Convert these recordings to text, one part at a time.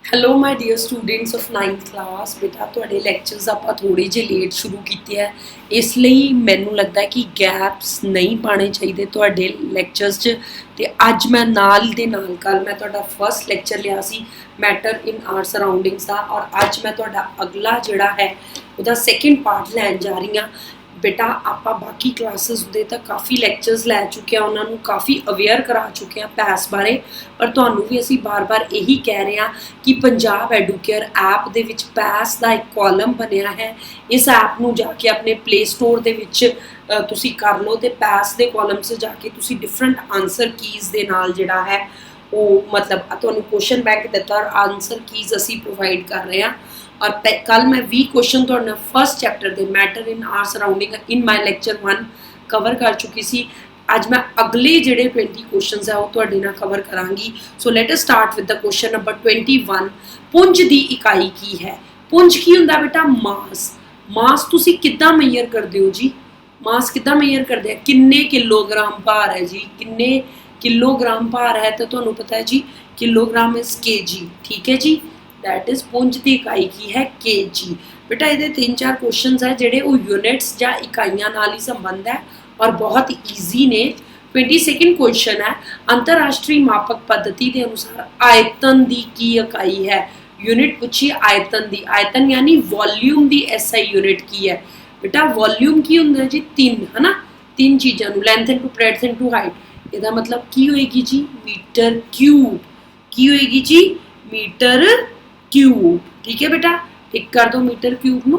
Hello my dear students of 9th class. बेटा तुहाडे lectures आपां थोड़े जे लेट शुरू कीते है, इसलिए मैनूं लगदा है कि गैप्स नहीं पाने चाहिए तुहाडे लैक्चर्स च। ते अज मैं नाल दे नाल कल मैं तुहाडा फर्स्ट लैक्चर लिया सी मैटर इन आवर सराउंडिंग्स दा, और अज मैं तुहाडा अगला जिहड़ा है उहदा सैकेंड पार्ट लैन जा रही हाँ। बेटा आपां बाकी क्लासेस दे तां काफ़ी लैक्चर्स लै चुके हैं, उन्होंने काफ़ी अवेयर करा चुके हैं पैस बारे, पर तुहानूं भी असीं बार बार यही कह रहे हैं कि पंजाब एडुकेयर ऐप दे विच पैस का एक कॉलम बनया है। इस ऐप नूं जाके अपने प्ले स्टोर दे विच तुसीं कर लो, तो पैस के कॉलम से जाके तुसीं डिफरेंट आंसर कीज़ दे नाल जिहड़ा है वो मतलब तुहानूं क्वेश्चन बैंक दिता और आंसर कीज़ असीं प्रोवाइड कर रहे हैं। और कल मैं 20 क्वेश्चन तुहाडे नाल फर्स्ट चैप्टर दे matter in our surrounding in my lecture 1 cover कर चुकी सी। आज मैं अगले जिहड़े 20 क्वेश्चन है वो तुहाडे नाल कवर करांगी। So let us start with the question number 21। पुंज दी इकाई की है? पुंज की हुंदा बेटा? मास। मास तुसीं किद्दां मेजर करदे हो जी? मास किद्दां मेजर करदे आ? किन्ने किलोग्राम भार है जी? किन्ने किलोग्राम भार है? तो तुहानूं पता है जी किलोग्राम इज केजी, ठीक है जी। दैट इज पुंज की इकाई की है केजी। बेटा ये 3-4 क्वेश्चन है जोड़े वो यूनिट्स या इकाइयां नाल ही संबंध है और बहुत ईजी ने। 22nd क्वेश्चन है, अंतरराष्ट्रीय मापक पद्धति के अनुसार आयतन की इकाई है? यूनिट पूछी आयतन की। आयतन यानी वॉल्यूम की एसआई यूनिट की है? बेटा वॉल्यूम की होंगे जी 3, है ना। 3 चीज़ों length into breadth into height. यदा मतलब की होएगी जी मीटर क्यूब। की होएगी जी मीटर क्यूब, ठीक है बेटा। टिक कर दो मीटर क्यूब नूं।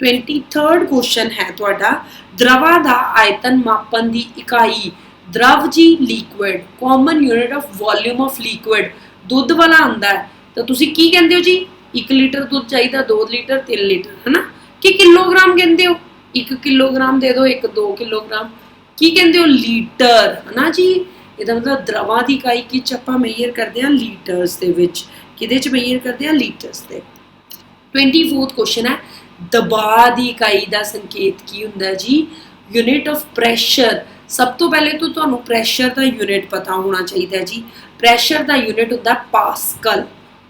23rd क्वेश्चन है तुहाडा, द्रवा दा आयतन मापन दी इकाई? द्रव जी liquid, common unit of volume of liquid. दुध वाला आंदा है तो तुसीं की कहंदे हो जी? 1 लीटर दुध चाहिए, 2 लीटर 3 लीटर, है ना। कि किलोग्राम कहंदे हो? 1 किलोग्राम दे दो, 1-2 किलोग्राम। की कहंदे हो? लीटर, है ना जी। ਇਹਦਾ मतलब द्रवा की इकाई कि ਆਪਾਂ मेजर करते हैं लीटर्स ਦੇ ਵਿੱਚ। किहदे च मेजर करते हैं? लीटर्स ਦੇ। 24th क्वेश्चन है, दबाव की इकाई का संकेत की हुंदा जी? Unit of pressure. सब तो पहले तो तुहानूं प्रैशर का यूनिट पता होना चाहिए जी। प्रैशर का यूनिट हुंदा पास्कल।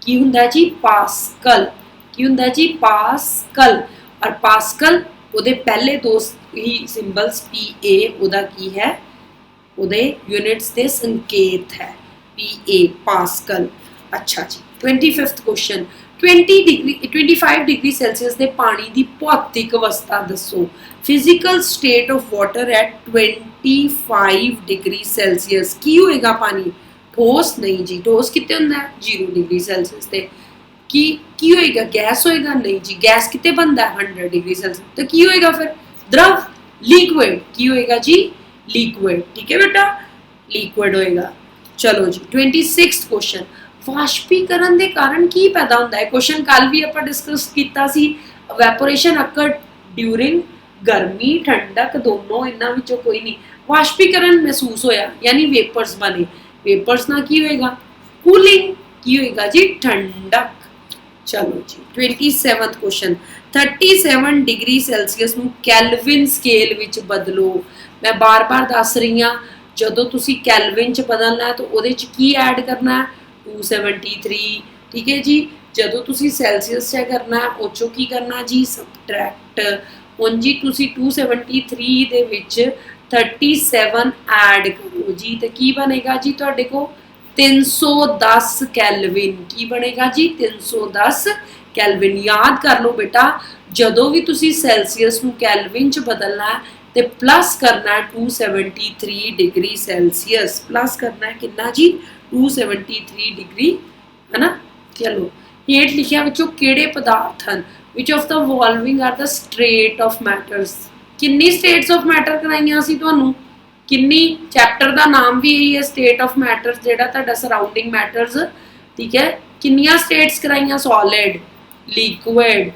की हुंदा जी? पास्कल। की हुंदा जी? पास्कल। और पास्कल उहदे पहले 2 ही सिंबल्स PA उहदा की है? उहदे यूनिट्स दे संकेत है PA, पास्कल। अच्छा जी। 25th क्वेश्चन, 25 डिग्री सेल्सियस के पानी की भौतिक अवस्था दसो। Physical state of water at 25 degree Celsius. की होएगा पानी? ठोस नहीं जी। ठोस कितने होंदा है? 0 डिग्री सेल्सियस ते। की होएगा? गैस होएगा? नहीं जी। गैस कितने बनता है? 100 डिग्री सेल्सियस। तो की होएगा फिर? द्रव, लिक्विड। की होएगा जी? लिक्विड, ठीक है बेटा, लिक्विड होएगा। चलो जी। 26th क्वेश्चन, वाष्पीकरण के कारण की पैदा होता है? क्वेश्चन कल भी आप डिस्कस किया सी। वैपोरेशन अकर ड्यूरिंग गर्मी ठंडक दोनों, इन्हां विचों कोई नहीं। वाष्पीकरण महसूस होया यानी वेपर्स बने। वेपर्स ना की होएगा? कूलिंग। की होएगा जी? ठंडक। चलो जी। 27th क्वेश्चन, 37 डिग्री सेल्सियस नूं कैल्विन स्केल विच बदलो। मैं बार बार दस रही हाँ, जदों तुसी कैल्विन च बदलना तो उहदे च की ऐड करना है? 273, ठीक है जी। जदों तुसी सेल्सियस च करना है उस चों की करना जी? सबट्रैक्ट। हुण जी तुसी 273 दे विच 37 ऐड करो जी, तो की बनेगा जी तुहाडे को? 310 कैल्विन। की बनेगा जी? 310 कैल्विन। याद कर लो बेटा, जदों भी तुसी सेल्सियस नूं कैल्विन च बदलना है तो प्लस करना है 273 डिग्री सेल्सियस। प्लस करना है कितना जी? 273 डिग्री, है ना। चलो हेठ लिखिया विचों किहड़े पदार्थ हैं? Which of the following are the state of matters. कितनी स्टेट्स ऑफ मैटर कराइयां सी तुहानूं? कितनी? चैप्टर का नाम भी यही है, स्टेट ऑफ मैटर्स, जिहड़ा तुहाडा सराउंडिंग मैटर्स, ठीक है। कितनियां स्टेट्स कराइयां? Solid, liquid,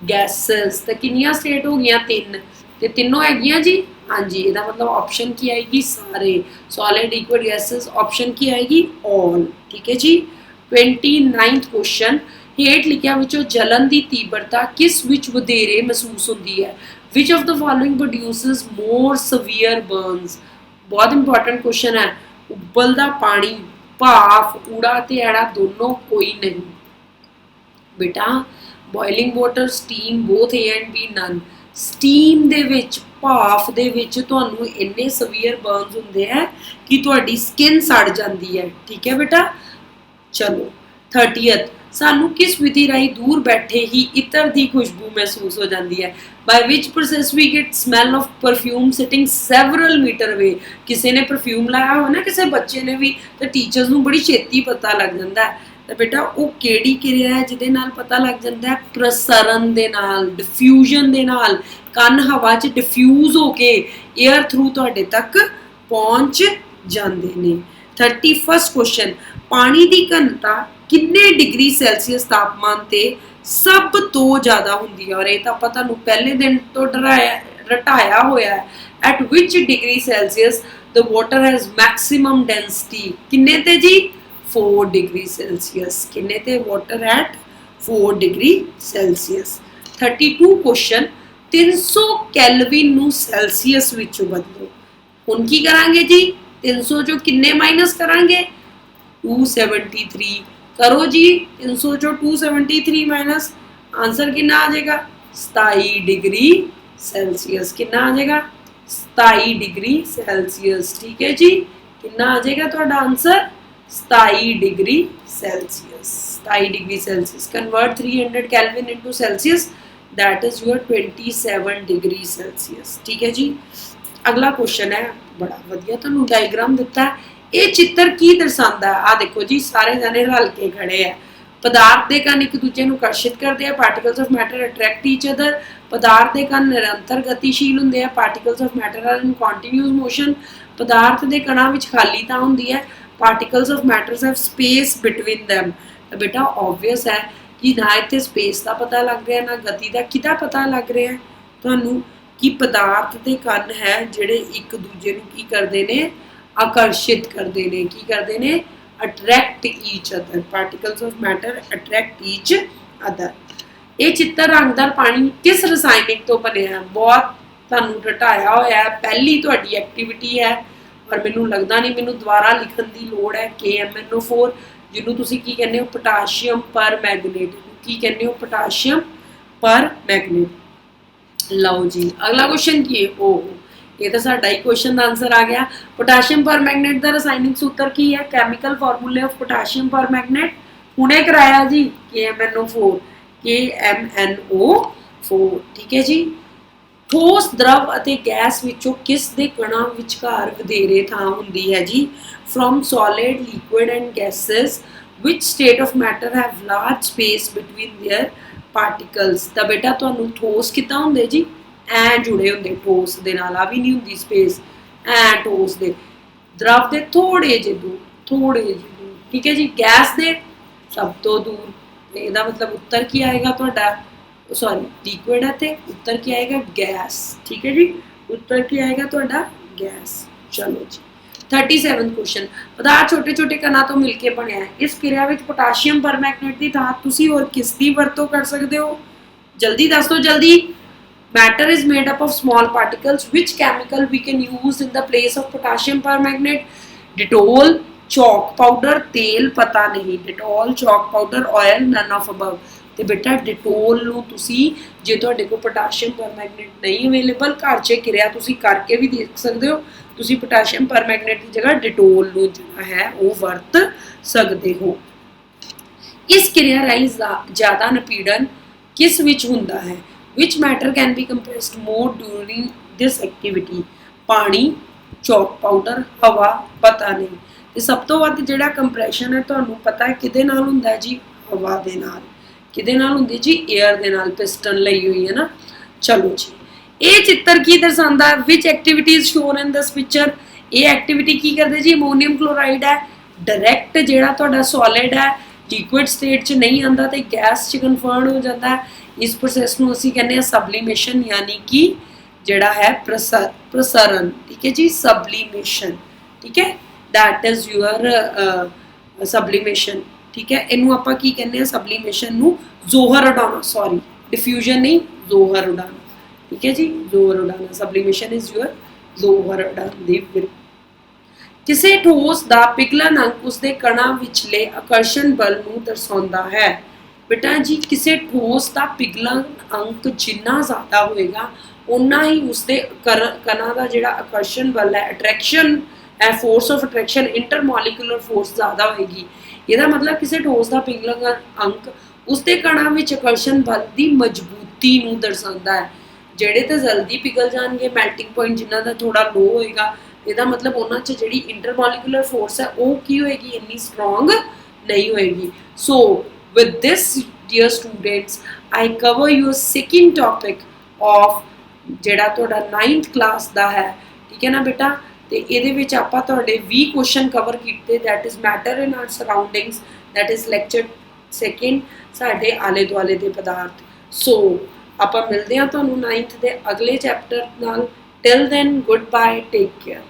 gases. तो कितनियां स्टेट हो गई? 3। तो तीनों हैगियां जी। हाँ जी। इसका मतलब ऑप्शन की आएगी? सारे। Solid, liquid, gases. ऑप्शन की आएगी? ऑल, ठीक है जी। 29th क्वेश्चन, हेठ लिखिया विचों जलन की तीव्रता किस विच वधेरे महसूस होती है? Which of the following produces more severe burns. बहुत इंपॉर्टेंट क्वेश्चन है। उबलदा पानी, भाफ, ऊड़ा ते ऐड़ा दोनों कोई नहीं। बेटा boiling water steam both A and B none steam दे विच भाफ दे विच तुहानू इन्ने सवीयर बर्नस हुंदे है कि तुहाडी स्किन सड़ जांदी है ठीक है बेटा। चलो 30th सानू किस विधि राही दूर बैठे ही इत्र की खुशबू महसूस हो जाती है by which process we get smell of perfume sitting several metre away किसी ने परफ्यूम लाया हो ना किसी बच्चे ने भी तो टीचर्स नू बड़ी छेती पता लग जाता है तो बेटा वो केड़ी क्रिया है जिहदे नाल पता लग जाता है प्रसरण दे नाल डिफ्यूजन दे नाल कन हवा च डिफ्यूज होके एयर थ्रू तुहाडे तक पहुंच जाते हैं। 31st क्वेश्चन पानी की घनता किन्ने डिग्री सैल्सियस तापमान ते सब तो ज़्यादा होंदी है और ये तो आपां तुहानूं पहले दिन तो रटाया होया है at which degree Celsius the water has maximum density किन्ने ते जी 4 डिग्री सैल्सियस किन्ने ते water at 4 degree Celsius. 32 question 300 kelvin नूं सैल्सियस विच बदलो हुण की करांगे जी 300 जो किन्ने माइनस करांगे 273 करो जी 300 जो 273 माइनस आंसर कितना आ जाएगा 27 डिग्री सैल्सियस कितना आ जाएगा 27 डिग्री सैल्सियस ठीक है जी कितना आ जाएगा ਤੁਹਾਡਾ answer 27 degree Celsius 27 degree Celsius convert 300 kelvin into Celsius that is your 27 degree Celsius ठीक है जी। अगला क्वेश्चन है बड़ा वधिया ਤੁਹਾਨੂੰ डायग्राम ਦਿੱਤਾ है ये चित्र की दर्शाता है आ देखो जी सारे जने रल के खड़े हैं पदार्थ के कण एक दूजे को आकर्षित करते हैं particles of matter attract each other पदार्थ के कण निरंतर गतिशील होंगे हैं particles of matter are in continuous motion पदार्थ के कणों में खालीता होंगी है particles of matters have space between them तो बेटा ऑबवियस है कि ना इतने स्पेस का पता लग रहा है ना गति का किदा पता लग रहा है तुहानू कि पदार्थ के कण है जिहड़े एक दूजे को की करते हैं आकर्षित करते हैं की करते हैं attract each other particles of matter attract each other. ये चित्र रंगदार पानी किस रसायनिक तो बने बहुत तुहानू रटाया होया है पहली तुहाडी एक्टिविटी है और मैनू लगता नहीं मैनू दोबारा लिखण की लोड़ है KMnO4 जिन्हों तुसी की कहते हो पोटाशियम पर मैगनेट की कहते हो पोटाशियम पर मैगनेट। लो जी अगला क्वेश्चन की है ओ ये तो साडा ही क्वेश्चन का आंसर आ गया पोटाशियम पर मैगनेट का रासायनिक सूत्र की है केमिकल फॉर्मूले ऑफ पोटाशियम पर मैगनेट हुणे कराया जी KMnO4 ठीक है जी। ठोस द्रव ਅਤੇ गैस विचों किस दे कणां विचकार ਵਧੇਰੇ ਥਾਂ ਹੁੰਦੀ है जी from solid liquid and gases which state of matter have large space between their particles ਤਾਂ बेटा ਤੁਹਾਨੂੰ ठोस कितना ਹੁੰਦੇ जी ਐ जुड़े ਹੁੰਦੇ ठोस ਦੇ ਨਾਲ ਆ ਵੀ ਨਹੀਂ ਹੁੰਦੀ स्पेस ਐ ठोस ਦੇ द्रव ਦੇ थोड़े ਜਿਹੇ ਦੂਰ ठीक है जी गैस ਦੇ सब तो दूर ਇਹਦਾ मतलब उत्तर की आएगा ਤੁਹਾਡਾ सॉरी लिक्विड है तो उत्तर क्या आएगा गैस ठीक है जी उत्तर क्या आएगा ਤੁਹਾਡਾ गैस। चलो जी 37 क्वेश्चन पदार्थ छोटे छोटे कणों तो मिलके बनया है इस क्रिया विच पोटाशियम परमैंगनेट की थां तुसी और किस दी वरतों कर सकते हो जल्दी दस दो जल्दी। Matter is made up of small particles which chemical we can use in the place of potassium permanganate Dettol chalk powder तेल पता नहीं Dettol chalk powder oil none of above तो बेटा डिटोल नूं तुसी जे तुहाडे कोल पोटाशियम परमैंगनेट नहीं अवेलेबल घर 'च क्रिया तुसी करके भी देख सकते हो तुसी पोटाशियम परमैंगनेट की जगह डिटोल नूं जिहड़ा है वो वरत सकते हो। इस क्रिया राही ज़्यादा नपीड़न किस विच हुंदा है which matter can be compressed more during this activity पानी चौक पाउडर हवा पता नहीं तो सब तो वध जिहड़ा कंप्रैशन है तुहानूं पता है किहदे नाल हुंदा है जी हवा दे नाल किहदे नाल हुंदी जी एयर दे नाल पिस्टन लई हुई है ना। चलो जी ये चित्र की दर्शाता है which activity is shown in this picture ये एक्टिविटी की करदे जी अमोनीयम क्लोराइड है डायरैक्ट जिहड़ा तुहाडा सॉलिड है लिक्विड स्टेट च नहीं आंदा ते गैस च कन्वर्ट हो जाता है इस प्रोसैस नूं असीं कहने सब्लीमेशन यानी कि जिहड़ा है प्रसरण ठीक है जी सब्लीमेशन ठीक है दैट इज योर सब्लीमेशन ठीक है इनू आपां की कहने सब्लीमेशन नू जोहर उड़ाना सॉरी डिफ्यूजन नहीं जोहर उड़ाना ठीक है जी जोहर उड़ाना सब्लीमेशन इज योर जोहर उड़ाना। किसी ठोस का पिघलन अंक उसके कणा विचले आकर्षण बल नू दर्शाता है बेटा जी किसी ठोस का पिघलन अंक जिन्ना ज़्यादा होएगा उन्ना ही उसके कणा का जिहड़ा आकर्षण बल है अट्रैक्शन है force of attraction intermolecular force ज़्यादा होएगी। ਇਹਦਾ मतलब किसी ठोस का पिघलन अंक उसके कणा में आकर्षण बल की मजबूती ਨੂੰ ਦਰਸਾਉਂਦਾ है। ਜਿਹੜੇ ਤਾਂ जल्दी पिघल जाएंगे मैल्टिंग पॉइंट जिन्हों का थोड़ा लो होएगा ਇਹਦਾ मतलब ਉਹਨਾਂ 'ਚ ਜਿਹੜੀ इंटरमोलिकुलर फोर्स है वो की होएगी इन्नी स्ट्रोंग नहीं होएगी। सो with this dear students I cover your second topic of ਜਿਹੜਾ ਤੁਹਾਡਾ 9th class ਦਾ ਹੈ ਠੀਕ ਹੈ ਨਾ ਬੇਟਾ। ਤੇ ਇਹਦੇ ਵਿੱਚ ਆਪਾਂ ਤੁਹਾਡੇ 20 ਕੁਐਸਚਨ ਕਵਰ ਕੀਤੇ that is matter in our surroundings that is lecture second ਸਾਡੇ ਆਲੇ ਦੁਆਲੇ ਦੇ ਪਦਾਰਥ। ਸੋ ਆਪਾਂ ਮਿਲਦੇ ਹਾਂ ਤੁਹਾਨੂੰ 9th ਦੇ ਅਗਲੇ ਚੈਪਟਰ ਨਾਲ। till then goodbye take care।